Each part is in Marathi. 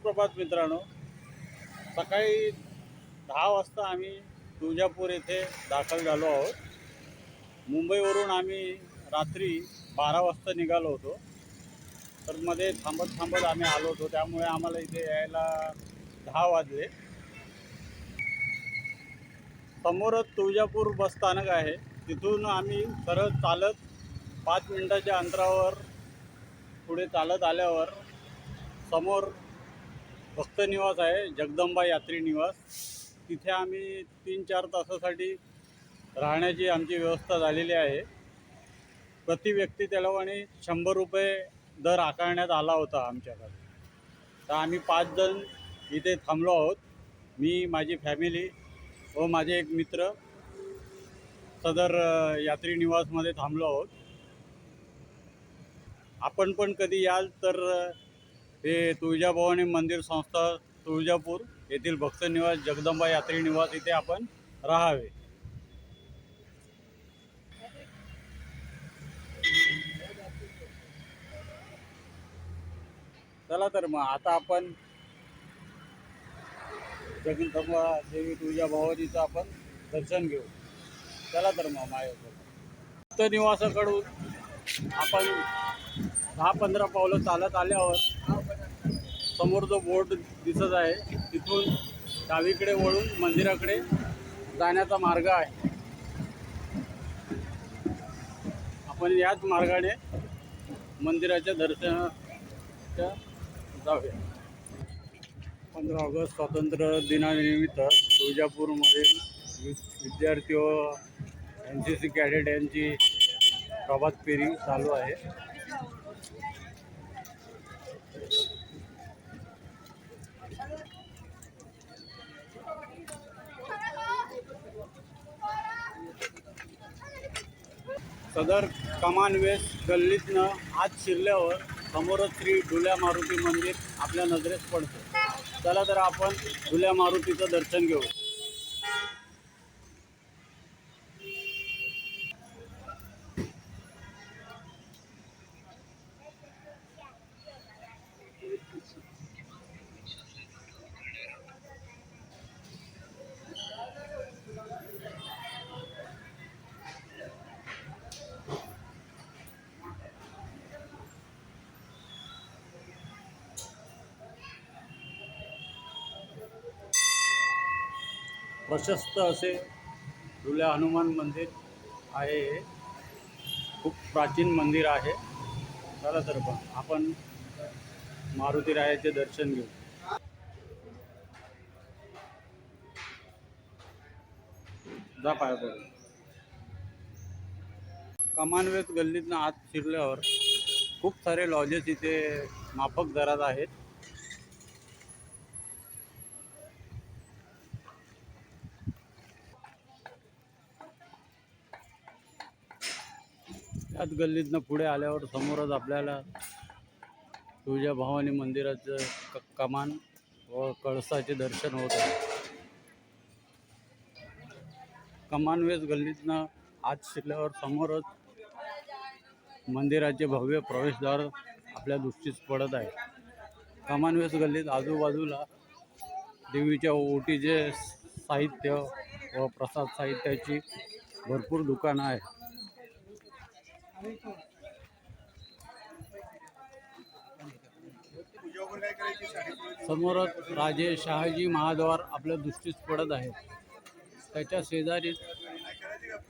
सुप्रभात मित्रांनो. सकाळी 10 वाजता आम्ही तुळजापूर येथे दाखल झालो आहोत. मुंबईवरून आम्ही रात्री 12 वाजता निघालो होतो. तर मध्ये थांबत आम्ही आलो होतो, त्यामुळे आम्हाला इथे यायला 10 वाजले. समोरच तुळजापूर बसस्थानक आहे. तिथून आम्ही सरळ चालत 5 मिनिटाच्या अंतरावर पुढे चालत आल्यावर समोर भक्त निवास आहे, जगदंबा यात्री निवास. तिथे आम्ही 3-4 तासासाठी राहण्याची आमची व्यवस्था झालेली आहे. प्रति व्यक्ती त्या लोकांनी 100 रुपये दर आकारण्यात आला होता आमच्याकडे. तर आम्ही 5 जण इथे थांबलो आहोत. मी, माझी फॅमिली व माझे एक मित्र सदर यात्री निवासमध्ये थांबलो आहोत. आपण पण कधी याल तर हे तुळजाभवानी मंदिर संस्था तुळजापूर येथील भक्त निवास जगदंबा यात्री निवास इथे आपण राहावे. चला तर मग आता आपण जगदंबा देवी तुळजाभवानीचं आपण दर्शन घेऊ. चला तर मग माझ्यासोबत भक्त निवासाकडून आपण 10-15 पावलं चालत आल्यावर समोर जो बोर्ड दिसत आहे तिथून डावीकडे वळून मंदिराकडे जाण्याचा मार्ग आहे. आपण याच मार्गाने मंदिराच्या दर्शनाच्या जाऊया. 15 ऑगस्ट स्वातंत्र्य दिनानिमित्त तुळजापूरमधील विद्यार्थी व NCC कॅडेट यांची प्रभात फेरी चालू आहे. सदर कमान वेस्ट गल्लीतनं आत शिरल्यावर समोरच श्री ढुल्या मारुती मंदिर आपल्या नजरेस पडतं. चला तर आपण ढुल्या मारुतीचं दर्शन घेऊ. प्रशस्त असे ढुल्या हनुमान मंदिर आहे. हे खूप प्राचीन मंदिर आहे. चला तर आपण मारुती रायाचे दर्शन घेऊ. जा पाया पडून. कमानवेस गल्लीतनं आत शिरल्यावर खूप सारे लॉजेस इथे माफक दरात आहेत. याच गल्लीतनं पुढे आल्यावर समोरच आपल्याला तुळजाभवानी मंदिराचं कमान व कळसाचे दर्शन होत आहे. कमानवेस गल्लीतनं आत शिरल्यावर समोरच मंदिराचे भव्य प्रवेशद्वार आपल्या दृष्टीस पडत आहे. कमानवेस गल्लीत आजूबाजूला देवीच्या ओटीचे साहित्य व प्रसाद साहित्याची भरपूर दुकानं आहेत. समोरच राजे शहाजी महाद्वार आपल्या दृष्टीस पडत आहे. त्याच्या शेजारी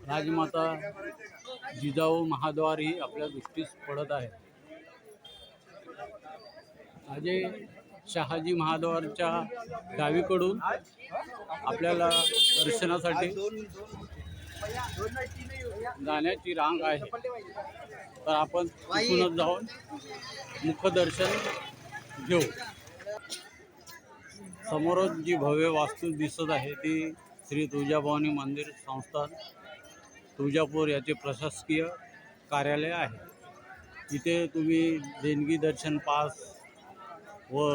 राजमाता जिजाऊ महाद्वार ही आपल्या दृष्टीस पडत आहे. राजे शहाजी महाद्वारच्या डावीकडून आपल्याला दर्शनासाठी जाण्याची रांग आहे. तर आपण तिथूनच जाऊन मुखदर्शन घेऊ. समोरच जी भव्य वास्तू दिसत आहे ती श्री तुळजाभवानी मंदिर संस्थान तुळजापूर याचे प्रशासकीय कार्यालय आहे. इथे तुम्ही देणगी दर्शन पास व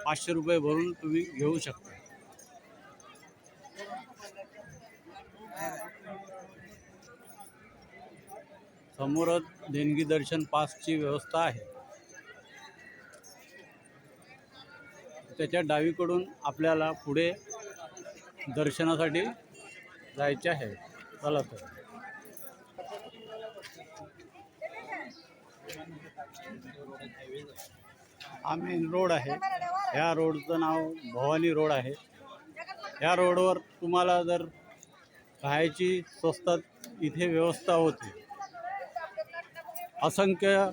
500 रुपये भरून तुम्ही घेऊ शकता. समोरच देणगी दर्शन पासची व्यवस्था आहे. त्याच्या डावीकडून आपल्याला पुढे दर्शनासाठी जायचे आहे. चला तर. हा मेन रोड आहे. ह्या रोडचं नाव भवानी रोड आहे. ह्या रोडवर तुम्हाला जर राहायची स्वस्तात इथे व्यवस्था होती. असंख्य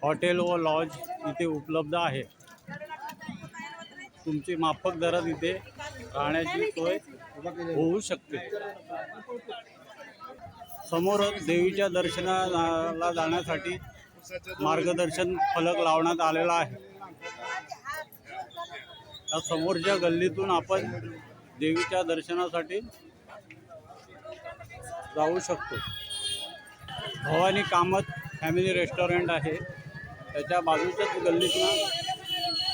हॉटेल व लॉज इथे उपलब्ध आहे. तुमची माफक दरात इथे राहण्याची सोय होऊ शकते. समोरच देवीच्या दर्शनाला जाण्यासाठी मार्गदर्शन फलक लावण्यात आलेला आहे. त्या समोरच्या गल्लीतून आपण देवीच्या दर्शनासाठी जाऊ शकतो. भवानी कामत फॅमिली रेस्टॉरंट आहे. त्याच्या बाजूच्याच गल्लीतून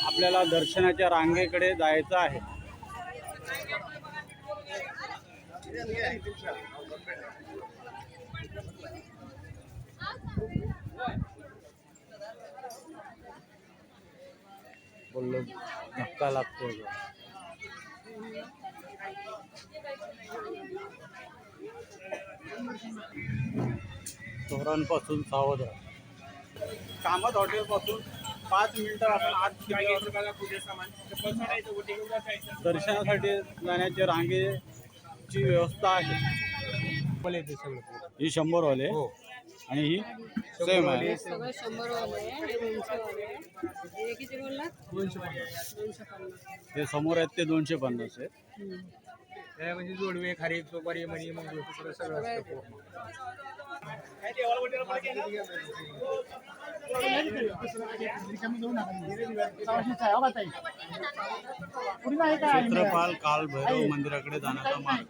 आपल्याला दर्शनाच्या रांगेकडे जायचं आहे. बोललो धक्का लागतो. चोरांपासून सावध राहा. कामत हॉटेलपासून 5 मिनिटं आपण आत दर्शनासाठी जाण्याच्या रांगेची व्यवस्था आहे. ही 100 वाले आणि ही सेम आहे. सगळं 100 वाले आहे, हे 200 वाले आहे. हे किती बोलला? 250. हे समोर आहेत ते 250 आहेत. म्हणजे जोडवे खारीक सुपारी मणी मंगळसूत्र सगळं असतं. क्षेत्रपाल काल भैरव मंदिराकडे जाण्याचा मार्ग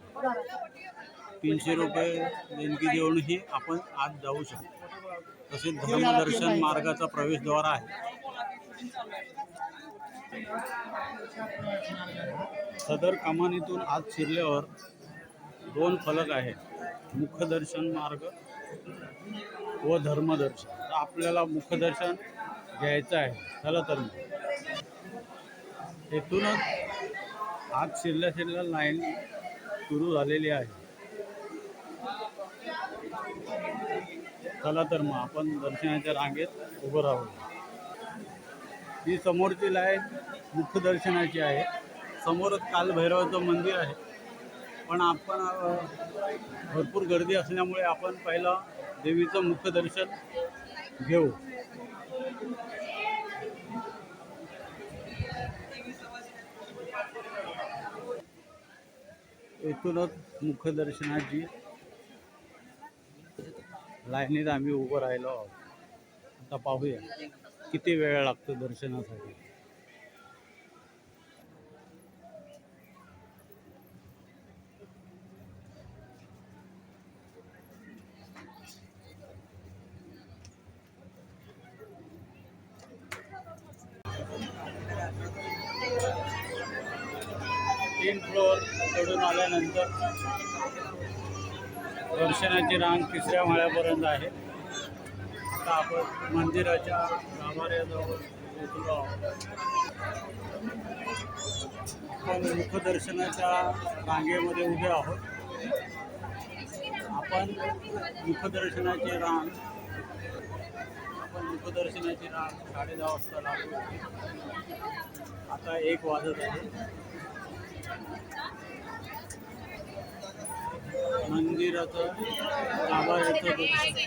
300 रुपये देणगी देऊनही आपण आत जाऊ शकतो. तसेच धर्मदर्शन मार्गाचा प्रवेशद्वार आहे. सदर कमानीतून आत शिरल्यावर 2 फलक आहेत, मुखदर्शन मार्ग व धर्मदर्शन. तर आपल्याला मुखदर्शन घ्यायचं आहे. चला तर येथूनच आत शिरल्या लाईन सुरू झालेली आहे. चला तर मग आपण दर्शनाच्या रांगेत उभं राहू. ही समोरची लाईन मुखदर्शनाची आहे. समोरच कालभैरवाचं मंदिर आहे. पण आपण भरपूर गर्दी असल्यामुळे आपण पहिलं देवीचं मुखदर्शन घेऊ. येथूनच मुखदर्शनाची लाईनीत आम्ही उभं राहिलो आहोत. आता पाहूया किती वेळ लागतो दर्शनासाठी. तीन फ्लोअर चढून आल्यानंतर दर्शनाची रांग 3ऱ्या माळ्यापर्यंत आहे. आता आपण मंदिराच्या गाभाऱ्याजवळ पोहोचलो आहोत. आपण मुखदर्शनाच्या रांगेमध्ये उभे आहोत. आपण मुखदर्शनाची रांग 10:30 वाजता लागू. आता 1 वाजत आहे. मंदिराचं गाभाऱ्याचं दृश्य.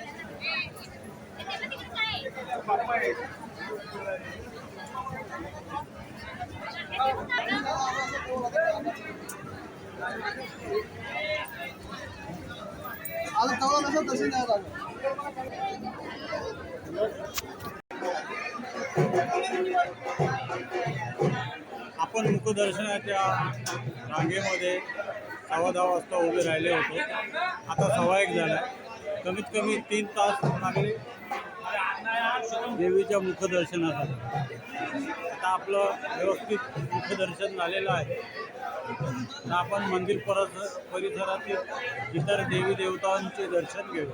आपण मुखदर्शनाच्या रांगेमध्ये 10:15 वाजता उभे राहिले होते. आता 1:15 झाला. कमीत कमी 3 तास लागले देवीच्या मुखदर्शनासाठी. आता आपलं व्यवस्थित मुखदर्शन झालेलं आहे. तर आपण मंदिर परिसरातील इतर देवी देवतांचे दर्शन घेऊ.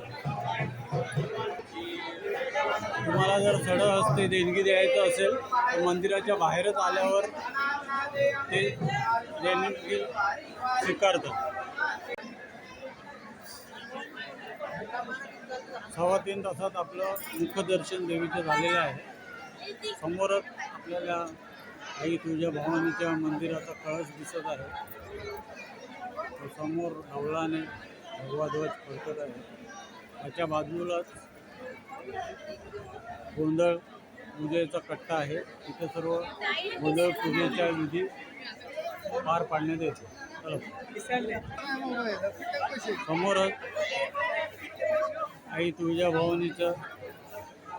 तुम्हाला जर सडळ हस्ते देणगी द्यायचं असेल तर मंदिराच्या बाहेरच आल्यावर ते देणगी स्वीकारतात. 3.25 तासात आपलं मुखदर्शन देवीचं झालेलं आहे. समोरच आपल्याला आई तुळजाभवानीच्या मंदिराचा कळस दिसत आहे. तो समोर ढवळाने भगवा ध्वज फडकत आहे. त्याच्या बाजूलाच गोंधळ पूजेचा कट्टा आहे. तिथे सर्व गोंधळ पूजेच्या विधी पार पाडण्यात येतो. समोरच आई तुळजाभवानीचं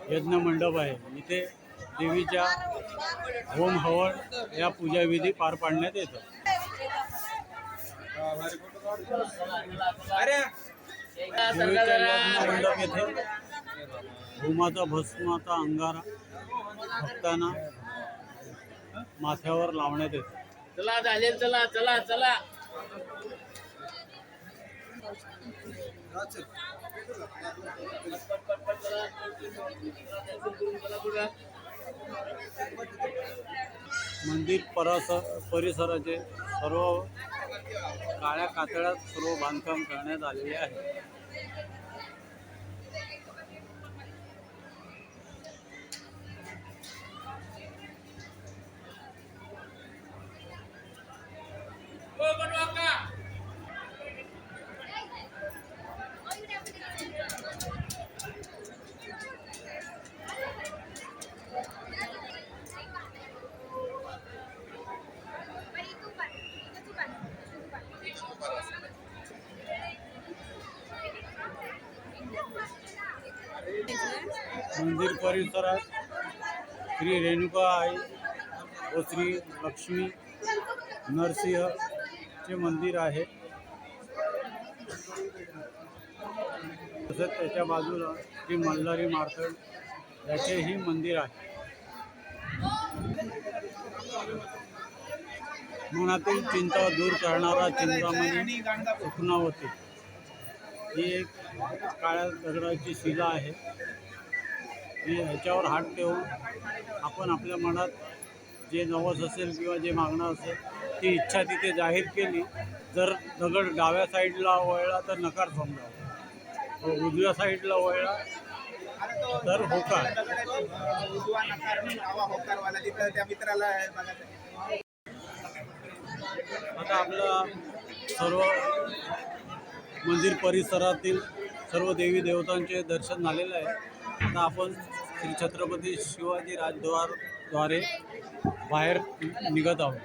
यज्ञ मंडप आहे. इथे देवीच्या होम हवन या पूजाविधी पार पाडण्यात येतात. देवीच्या यज्ञ मंडप येथे होमाचा भस्माचा अंगारा भक्तांना माथ्यावर लावण्यात येतो. चला चालेल, चला चला चला. मंदिर परिसराचे सर्व काळ्या कातळात सर्व बांधकाम करण्यात आलेले आहे. मंदिर परिसरात श्री रेणुका आई व श्री लक्ष्मी नरसिंहचे मंदिर आहे. तसेच त्याच्या बाजूला श्री मल्हारी मार्तंड याचेही मंदिर आहे. मनातील चिंता दूर करणारा चिंतामणी सुखनावती ही एक काळ्या दगडाची शिला आहे. ह्याच्यावर हात ठेवून आपण आपल्या मनात जे नवस असेल किंवा जे मागणं असेल ती इच्छा तिथे जाहीर केली. जर दगड डाव्या साईडला वळला तर नकार समजावा, उजव्या साईडला वळला तर होकार. आता आपला सर्व मंदिर परिसरातील सर्व देवी देवतांचे दर्शन झालेलं आहे. आता आपण श्री छत्रपती शिवाजी राजद्वाराद्वारे बाहेर निघत आहोत.